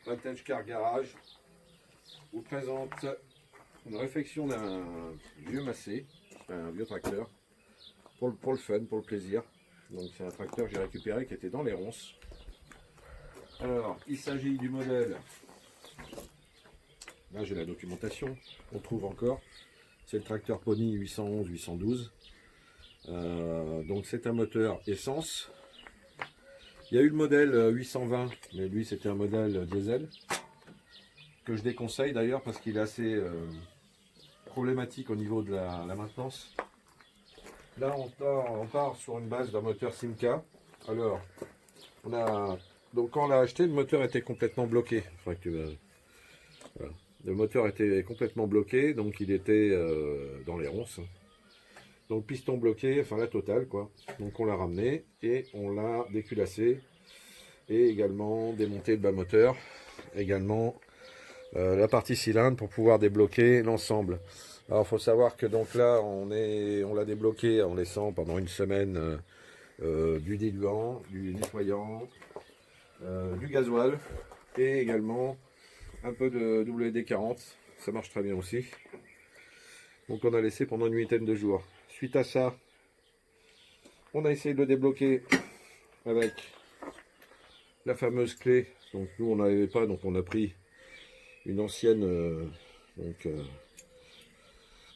Vintage Car Garage vous présente une réfection d'un vieux Massey, un vieux tracteur, pour le fun, pour le plaisir. Donc c'est un tracteur que j'ai récupéré qui était dans les ronces. Alors, il s'agit du modèle, là j'ai la documentation, on trouve encore, c'est le tracteur Pony 811-812. Donc c'est un moteur essence. Il y a eu le modèle 820, mais lui c'était un modèle diesel, que je déconseille d'ailleurs parce qu'il est assez problématique au niveau de la maintenance. Là on part sur une base d'un moteur Simca. Alors, donc quand on l'a acheté, le moteur était complètement bloqué. Voilà. Le moteur était complètement bloqué, donc il était dans les ronces. Donc piston bloqué, enfin la totale quoi. Donc on l'a ramené et on l'a déculassé. Et également démonté le bas moteur. Également la partie cylindre pour pouvoir débloquer l'ensemble. Alors il faut savoir que donc là on l'a débloqué en laissant pendant une semaine du diluant, du nettoyant, du gasoil et également un peu de WD-40. Ça marche très bien aussi. Donc on a laissé pendant une huitaine de jours. Suite à ça, on a essayé de le débloquer avec la fameuse clé. Donc nous on n'avait pas, donc on a pris une ancienne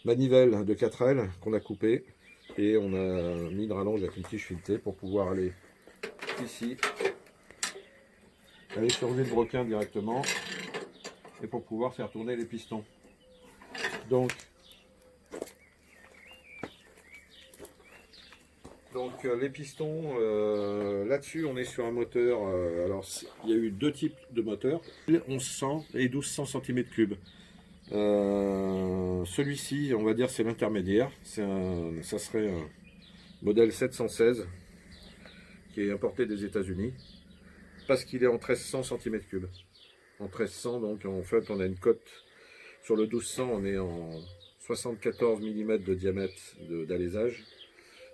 manivelle de 4L qu'on a coupée et on a mis une rallonge avec une tige filetée pour pouvoir aller ici, aller surlever le broquin directement et pour pouvoir faire tourner les pistons. Donc les pistons, là-dessus on est sur un moteur, alors il y a eu deux types de moteurs, 1100 et 1200 cm3. Celui-ci, on va dire, c'est l'intermédiaire, ça serait un modèle 716 qui est importé des États-Unis parce qu'il est en 1300 cm3. En 1300, donc en fait on a une cote sur le 1200, on est en 74 mm de diamètre d'alésage.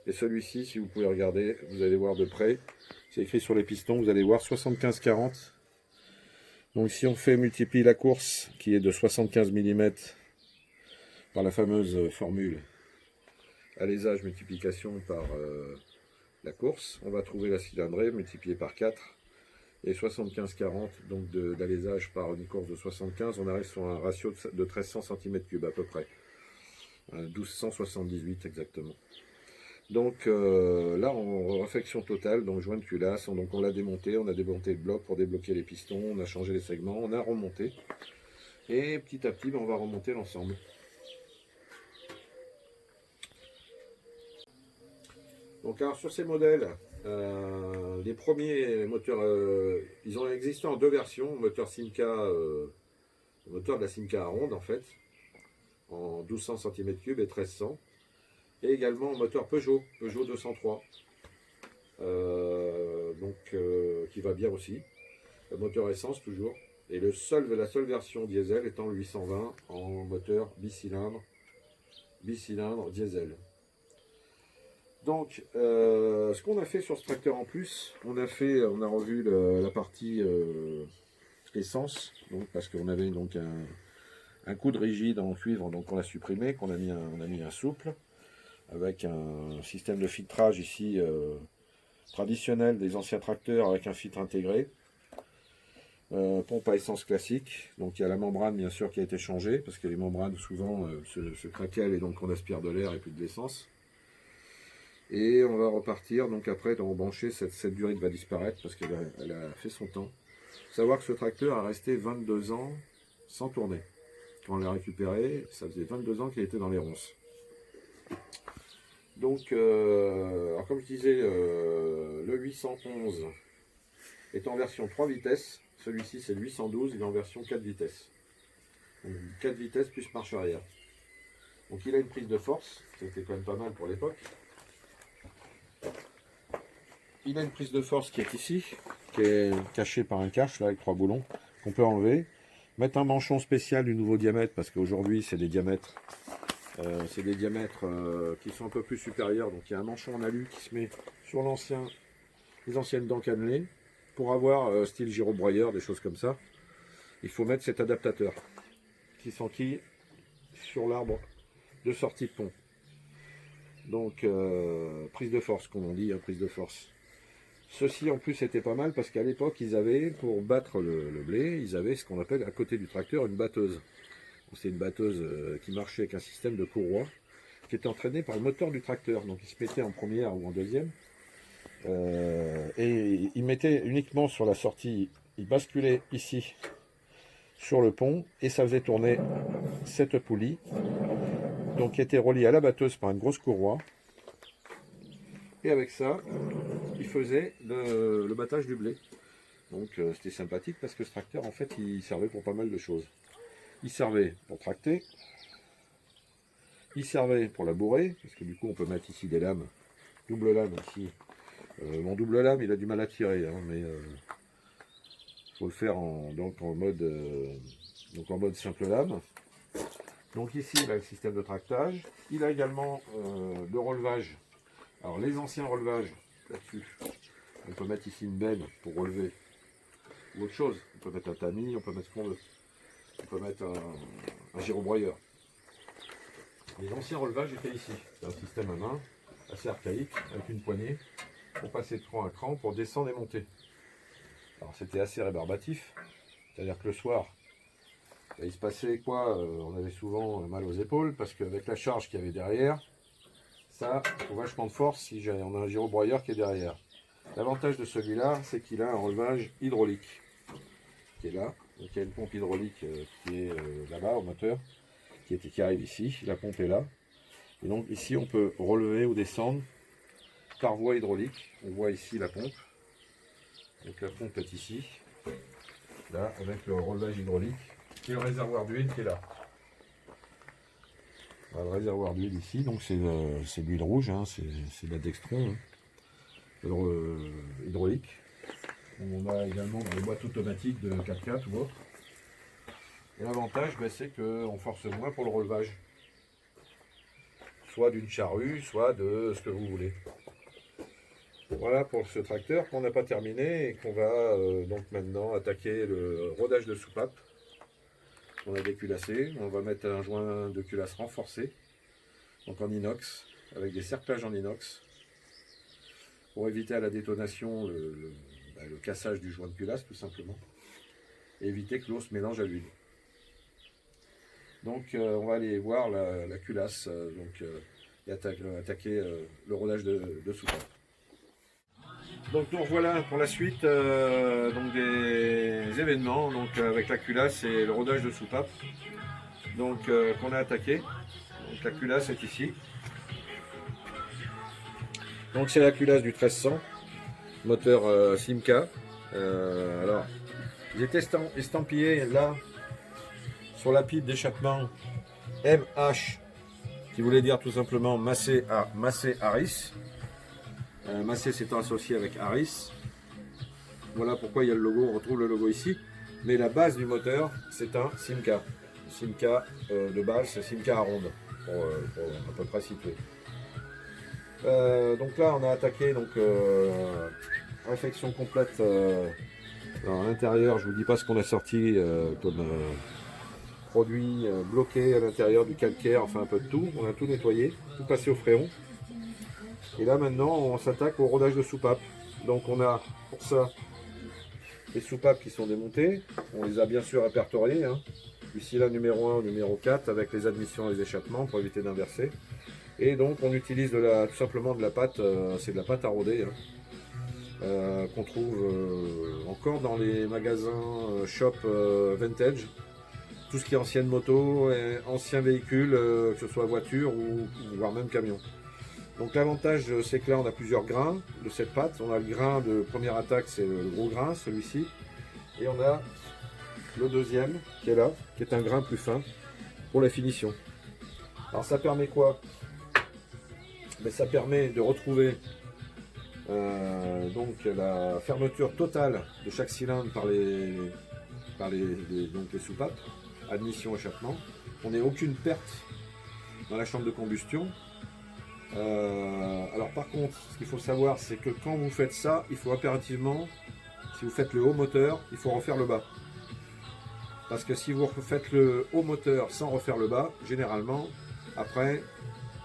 Et celui-ci, si vous pouvez regarder, vous allez voir de près, c'est écrit sur les pistons, vous allez voir 75-40. Donc si on multiplie la course qui est de 75 mm par la fameuse formule alésage multiplication par la course, on va trouver la cylindrée multipliée par 4 et 75-40 donc d'alésage par une course de 75, on arrive sur un ratio de 1300 cm3 à peu près, 1278 exactement. Donc là, en réfection totale, donc joint de culasse, donc on l'a démonté, on a démonté le bloc pour débloquer les pistons, on a changé les segments, on a remonté. Et petit à petit, on va remonter l'ensemble. Donc alors sur ces modèles, les premiers moteurs, ils ont existé en deux versions, moteur Simca, le moteur de la Simca à ronde en fait, en 1200 cm3 et 1300. Et également moteur Peugeot 203, qui va bien aussi, le moteur essence toujours, et la seule version diesel étant le 820 en moteur bicylindre diesel. Donc ce qu'on a fait sur ce tracteur en plus, on a revu la partie essence, donc parce qu'on avait donc un coude rigide en cuivre, donc on l'a supprimé, on a mis un souple avec un système de filtrage ici traditionnel des anciens tracteurs avec un filtre intégré, pompe à essence classique. Donc il y a la membrane bien sûr qui a été changée parce que les membranes souvent se craquellent et donc on aspire de l'air et plus de l'essence. Et on va repartir, donc après on va brancher, cette durite va disparaître parce qu'elle a fait son temps. Il faut savoir que ce tracteur a resté 22 ans sans tourner. Quand on l'a récupéré, ça faisait 22 ans qu'il était dans les ronces. Donc, alors comme je disais, le 811 est en version 3 vitesses. Celui-ci, c'est le 812, il est en version 4 vitesses. Donc, 4 vitesses plus marche arrière. Donc, il a une prise de force, c'était quand même pas mal pour l'époque. Il a une prise de force qui est ici, qui est cachée par un cache, là, avec 3 boulons, qu'on peut enlever. Mettre un manchon spécial du nouveau diamètre, parce qu'aujourd'hui, c'est des diamètres qui sont un peu plus supérieurs. Donc il y a un manchon en alu qui se met sur les anciennes dents cannelées pour avoir style gyrobroyeur, des choses comme ça. il faut mettre cet adaptateur qui s'enquille sur l'arbre de sortie de pont. Donc prise de force, comme on dit, hein, prise de force. Ceci en plus était pas mal parce qu'à l'époque ils avaient, pour battre le blé, ils avaient ce qu'on appelle à côté du tracteur une batteuse. C'est une batteuse qui marchait avec un système de courroie qui était entraîné par le moteur du tracteur. Donc il se mettait en première ou en deuxième. Et il mettait uniquement sur la sortie, il basculait ici sur le pont et ça faisait tourner cette poulie, donc qui était reliée à la batteuse par une grosse courroie. Et avec ça, il faisait le battage du blé. Donc c'était sympathique parce que ce tracteur en fait il servait pour pas mal de choses. Il servait pour tracter, il servait pour labourer, parce que du coup on peut mettre ici des lames, double lame ici. Mon double lame il a du mal à tirer, hein, mais faut le faire en mode simple lame. Donc ici il a le système de tractage, il a également le relevage. Alors les anciens relevages là-dessus, on peut mettre ici une benne pour relever, ou autre chose, on peut mettre un tamis, on peut mettre ce qu'on veut. On peut mettre un gyrobroyeur. Les anciens relevages étaient ici. C'est un système à main, assez archaïque, avec une poignée, pour passer de cran à cran, pour descendre et monter. Alors c'était assez rébarbatif, c'est-à-dire que le soir, il se passait quoi, on avait souvent mal aux épaules, parce qu'avec la charge qu'il y avait derrière, ça, il faut vachement de force si on a un gyrobroyeur qui est derrière. L'avantage de celui-là, c'est qu'il a un relevage hydraulique, qui est là. Donc il y a une pompe hydraulique qui est là-bas au moteur, qui arrive ici, la pompe est là. Et donc ici on peut relever ou descendre par voie hydraulique. On voit ici la pompe. Donc la pompe est ici, là avec le relevage hydraulique et le réservoir d'huile qui est là. Voilà, le réservoir d'huile ici, donc c'est de l'huile rouge, hein, c'est de la Dextron, hein, hydraulique. On a également dans les boîtes automatiques de 4x4 ou autre. Et l'avantage, c'est qu'on force moins pour le relevage. Soit d'une charrue, soit de ce que vous voulez. Voilà pour ce tracteur qu'on n'a pas terminé et qu'on va donc maintenant attaquer le rodage de soupape. On a déculassé, on va mettre un joint de culasse renforcé, donc en inox, avec des cerclages en inox, pour éviter à la détonation le cassage du joint de culasse tout simplement, et éviter que l'eau se mélange à l'huile. Donc on va aller voir la culasse et attaquer le rodage de soupape. Donc nous revoilà pour la suite donc des événements donc, avec la culasse et le rodage de soupape donc qu'on a attaqué. Donc la culasse est ici. Donc c'est la culasse du 1300, moteur Simca. Alors, il est estampillé là sur la pipe d'échappement MH, qui voulait dire tout simplement Massey Harris. Massey s'étant associé avec Harris. Voilà pourquoi il y a le logo, on retrouve le logo ici. Mais la base du moteur, c'est un Simca. Simca de base, c'est Simca à ronde, pour à peu près situer. Donc là, on a attaqué réfection complète à l'intérieur. Je vous dis pas ce qu'on a sorti comme produit bloqué à l'intérieur, du calcaire, enfin un peu de tout. On a tout nettoyé, tout passé au fréon. Et là maintenant, on s'attaque au rodage de soupape. Donc on a pour ça les soupapes qui sont démontées. On les a bien sûr répertoriées. Hein. Ici là numéro 1, numéro 4 avec les admissions et les échappements pour éviter d'inverser. Et donc on utilise tout simplement de la pâte, c'est de la pâte à rôder. Hein. Qu'on trouve encore dans les magasins shop vintage, tout ce qui est ancienne moto, anciens véhicules, que ce soit voiture ou voire même camion. Donc l'avantage c'est que là on a plusieurs grains de cette pâte. On a le grain de première attaque, c'est le gros grain, celui-ci, et on a le deuxième qui est là, qui est un grain plus fin pour la finition. Alors ça permet quoi? Mais ça permet de retrouver donc la fermeture totale de chaque cylindre par les soupapes, admission, échappement. On n'ait aucune perte dans la chambre de combustion. Alors par contre, ce qu'il faut savoir, c'est que quand vous faites ça, il faut impérativement, si vous faites le haut moteur, il faut refaire le bas. Parce que si vous faites le haut moteur sans refaire le bas, généralement, après,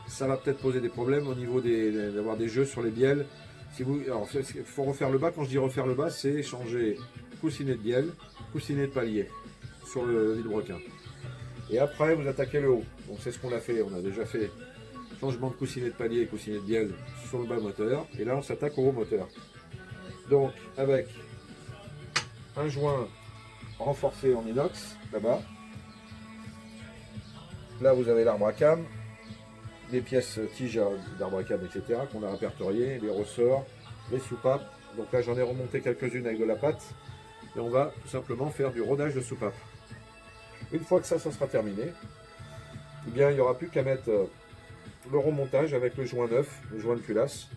ça va peut-être poser des problèmes au niveau d'avoir des jeux sur les bielles. Si vous, alors, il faut refaire le bas. Quand je dis refaire le bas, c'est changer coussinet de bielle, coussinet de palier sur le vilebrequin. Et après, vous attaquez le haut. Donc c'est ce qu'on a fait. On a déjà fait changement de coussinet de palier et coussinet de bielle sur le bas moteur. Et là, on s'attaque au haut moteur. Donc avec un joint renforcé en inox là-bas. Là, vous avez l'arbre à cam, les pièces tiges d'arbre à cam, etc. qu'on a répertoriées, les ressorts, les soupapes. Donc là, j'en ai remonté quelques-unes avec de la pâte. Et on va tout simplement faire du rodage de soupape. Une fois que ça sera terminé, eh bien, il n'y aura plus qu'à mettre le remontage avec le joint neuf, le joint de culasse,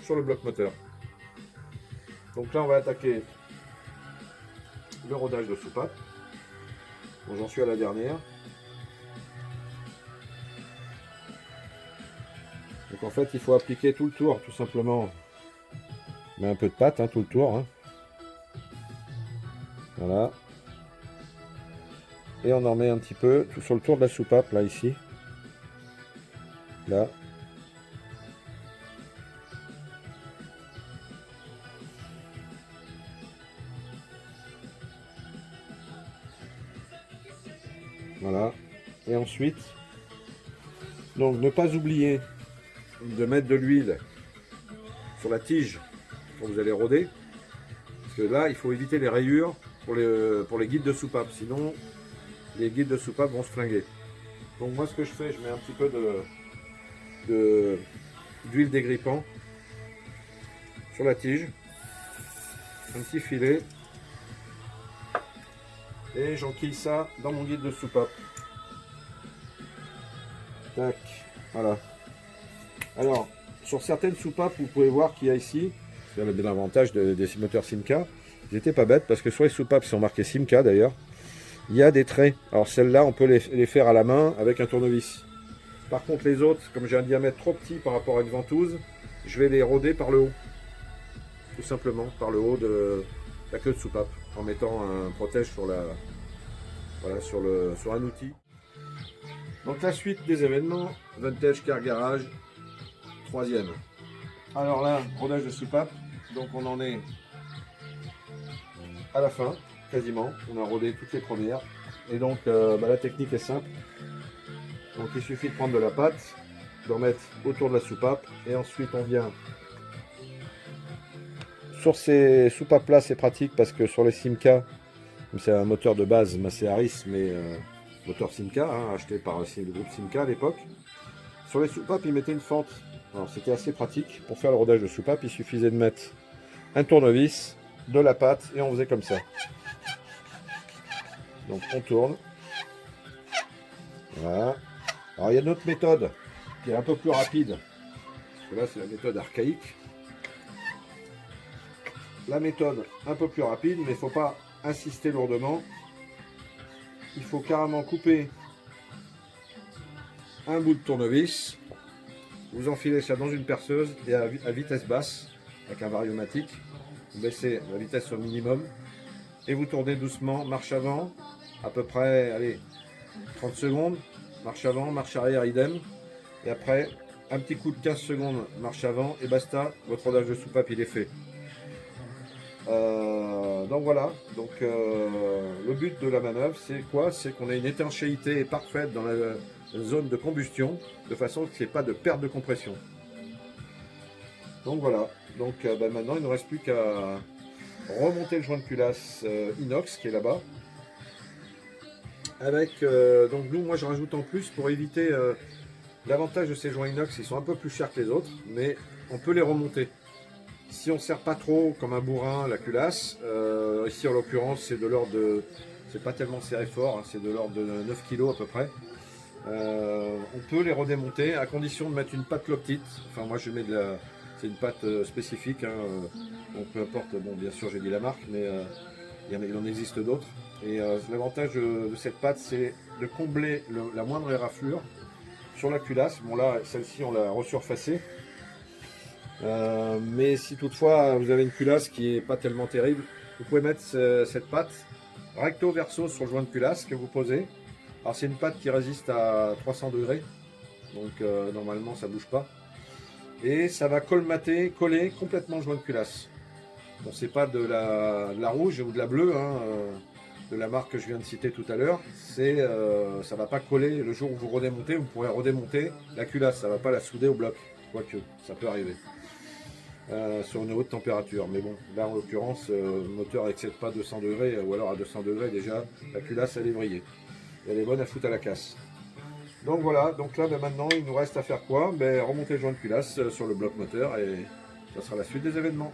sur le bloc moteur. Donc là, on va attaquer le rodage de soupape. Bon, j'en suis à la dernière. Donc en fait, il faut appliquer tout le tour, tout simplement. Mais un peu de pâte, hein, tout le tour. Hein. Voilà. Et on en met un petit peu tout sur le tour de la soupape, là, ici. Là. Voilà. Et ensuite, donc ne pas oublier de mettre de l'huile sur la tige quand vous allez roder. Parce que là, il faut éviter les rayures pour les guides de soupape. Sinon, les guides de soupape vont se flinguer. Donc moi, ce que je fais, je mets un petit peu d'huile dégrippant sur la tige. Un petit filet. Et j'enquille ça dans mon guide de soupape. Tac, voilà. Alors, sur certaines soupapes, vous pouvez voir qu'il y a ici, c'est l'avantage des moteurs Simca. Ils n'étaient pas bêtes parce que sur les soupapes qui sont marquées Simca d'ailleurs, il y a des traits. Alors celles-là, on peut les faire à la main avec un tournevis. Par contre, les autres, comme j'ai un diamètre trop petit par rapport à une ventouse, je vais les roder par le haut. Tout simplement, par le haut de la queue de soupape, en mettant un protège sur voilà, sur un outil. Donc la suite des événements, Vintage Car Garage, 3e. Alors là, rodage de soupape, donc on en est à la fin, quasiment. On a rodé toutes les premières. Et donc la technique est simple. Donc il suffit de prendre de la pâte, de remettre autour de la soupape, et ensuite on vient sur ces soupapes là. C'est pratique parce que sur les Simca, c'est un moteur de base Massey Harris, mais moteur Simca, hein, acheté par le groupe Simca à l'époque. Sur les soupapes, ils mettaient une fente. Alors c'était assez pratique. Pour faire le rodage de soupape, il suffisait de mettre un tournevis, de la pâte, et on faisait comme ça. Donc on tourne. Voilà. Alors il y a une autre méthode qui est un peu plus rapide. Parce que là c'est la méthode archaïque. La méthode un peu plus rapide, mais il ne faut pas insister lourdement. Il faut carrément couper un bout de tournevis. Vous enfilez ça dans une perceuse et à vitesse basse, avec un variomatique, vous baissez la vitesse au minimum et vous tournez doucement, marche avant, à peu près, allez, 30 secondes, marche avant, marche arrière, idem. Et après, un petit coup de 15 secondes, marche avant et basta, votre rodage de soupape il est fait. Donc voilà, donc le but de la manœuvre c'est quoi? C'est qu'on ait une étanchéité parfaite dans la zone de combustion, de façon qu'il n'y ait pas de perte de compression. Donc voilà, donc maintenant il ne nous reste plus qu'à remonter le joint de culasse inox qui est là-bas. Avec, donc nous, moi je rajoute en plus pour éviter l'avantage de ces joints inox, ils sont un peu plus chers que les autres, mais on peut les remonter. Si on ne serre pas trop comme un bourrin la culasse, ici en l'occurrence c'est de l'ordre de, c'est pas tellement serré fort, hein, c'est de l'ordre de 9 kg à peu près. On peut les redémonter à condition de mettre une pâte Loctite. Enfin moi je mets de la, c'est une pâte spécifique, hein, donc peu importe, bon bien sûr j'ai dit la marque, mais il en existe d'autres. Et l'avantage de cette pâte c'est de combler la moindre éraflure sur la culasse. Bon là celle-ci on l'a resurfacée. Mais si toutefois vous avez une culasse qui est pas tellement terrible, vous pouvez mettre cette pâte recto verso sur le joint de culasse que vous posez. Alors c'est une pâte qui résiste à 300 degrés, donc normalement ça bouge pas. Et ça va colmater, coller complètement le joint de culasse. Bon, c'est pas de la rouge ou de la bleue, hein, de la marque que je viens de citer tout à l'heure. Ça va pas coller le jour où vous redémontez, vous pourrez redémonter la culasse, ça va pas la souder au bloc, quoique ça peut arriver. Sur une haute température, mais bon, là en l'occurrence, le moteur n'excède pas 200 degrés, ou alors à 200 degrés déjà, la culasse elle est vrillée. Elle est bonne à foutre à la casse. Donc voilà, donc là maintenant il nous reste à faire quoi? Remonter le joint de culasse sur le bloc moteur et ça sera la suite des événements.